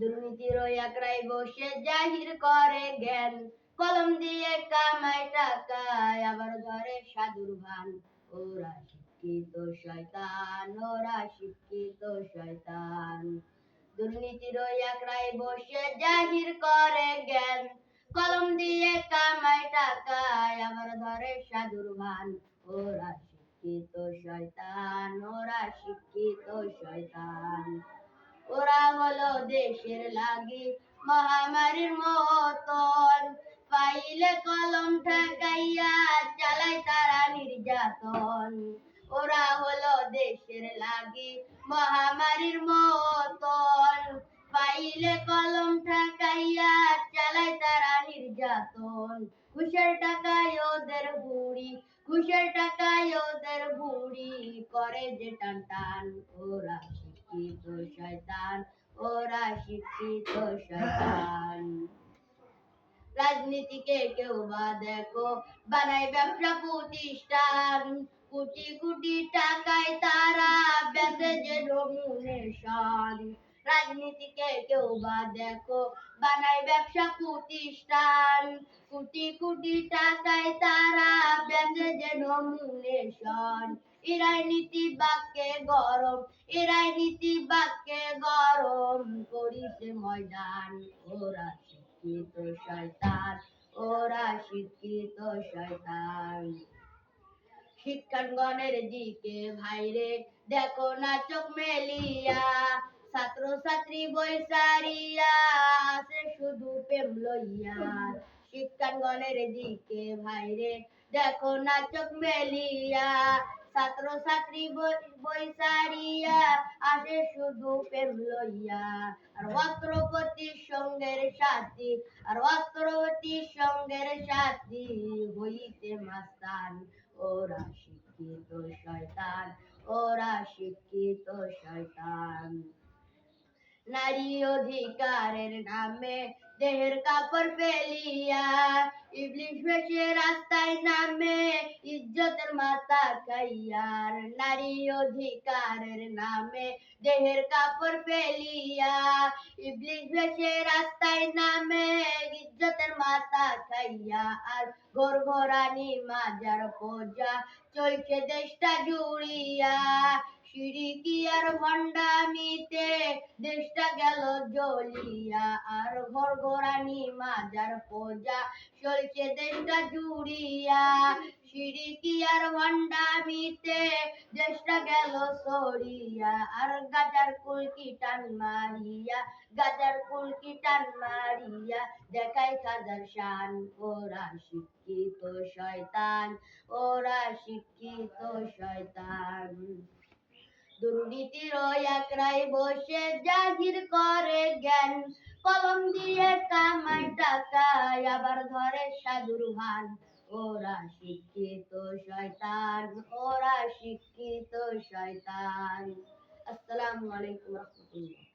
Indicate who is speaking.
Speaker 1: দুর্নীতির ওই একরাই বসে জাহির করে জ্ঞান, কলম দিয়ে কামায় টাকা আবার ধরে সাধুর ভান। ওরা শিক্ষিত শয়তান, ওরা শিক্ষিত শয়তান। দুর্নীতির ওই একরাই বসে জাহির করে জ্ঞান, কলম দিয়ে কামায় টাকা আবার ধরে সাধুর ভান। ওরা শিক্ষিত শয়তান, ওরা শিক্ষিত শয়তান। ওরা হলো দেশের লাগি মহামারীর মতন, পাইলে কলম ঠেকাইয়া চালায় তারা নির্যাতন। ওরা হলো দেশের লাগি মহামারীর মতন, পাইলে কলম ঠেকাইয়া চালায় তারা নির্যাতন। ঘুষের টাকায় ওদের বুড়ি, ঘুষের টাকায় ওদের বুড়ি করে যে টান টান। ওরা শিক্ষিত শয়তান, ওরা শিক্ষিত শয়তান। রাজনীতিকে কেউ বা দেখো বানায় ব্যবসা প্রতিষ্ঠান, কোটি কোটি টাকায় তারা বেচে যে ডোমিনেশন। রাজনীতিকে কেউ বা দেখো বানায় ব্যবসা প্রতিষ্ঠান, কোটি কোটি টাকায় তারা বেচে যে ডোমিনেশন। এরাই নীতি বাক্যে গরম, এরাই নীতি বাক্যে গরম করিছে ময়দান। ওরা শিক্ষিত শয়তান, ওরা শিক্ষিত শয়তান। শিক্ষাঙ্গনের দিকে ভাইরে দেখো না চোখ মেলিয়া, ছাত্র ছাত্রী বই সারিয়া আছে শুধু প্রেম লইয়া। শিক্ষাঙ্গনের দিকে ভাইরে দেখো না চোখ মেলিয়া, ছাত্র ছাত্রী বই সারিয়া আসে শুধু প্রেম লইয়া। আর অস্ত্রপতির সঙ্গের সাথী, আর অস্ত্রপতির সঙ্গের সাথী হইতে মাস্তান। ওরা শিক্ষিত শয়তান, ওরা শিক্ষিত শয়তান। নারী অধিকারের নামে দেহের কাপড় ফেলিয়া ইবলিশ বেশে রাস্তায় নামে ইজ্জতের মাথা খাইয়ার। নারী অধিকারের নামে দেহের কাপড় ফেলিয়া ইবলিশ বেশে রাস্তায় নামে ইজ্জতের মাথা খাইয়া। আর ঘর ঘরানি মাজার পূজা চলছে দেশটা জুড়িয়া, সিরিকি আর ভণ্ডামিতে দেশটা গেল জ্বলিয়া। আর ঘর ঘরানি মাজার পূজা চলছে দেশটা জুড়িয়া, সিরিকি আর ভণ্ডামিতে দেশটা গেল ছড়িয়া। আর গাজার কুলকি টান মারিয়া, গাজার কুলকি টান মারিয়া দেখায় খাজার শান। ওরা শিক্ষিত শয়তান, ওরা শিক্ষিত শয়তান। দুর্নীতির ওই একরাই বসে জাহির করে জ্ঞান, কলম দিয়ে কামায় টাকা আবার ধরে সাধুর ভান। ওরা শিক্ষিত শয়তান, ওরা শিক্ষিত শয়তান। আসসালামু আলাইকুম ওয়া রাহমাতুল্লাহ।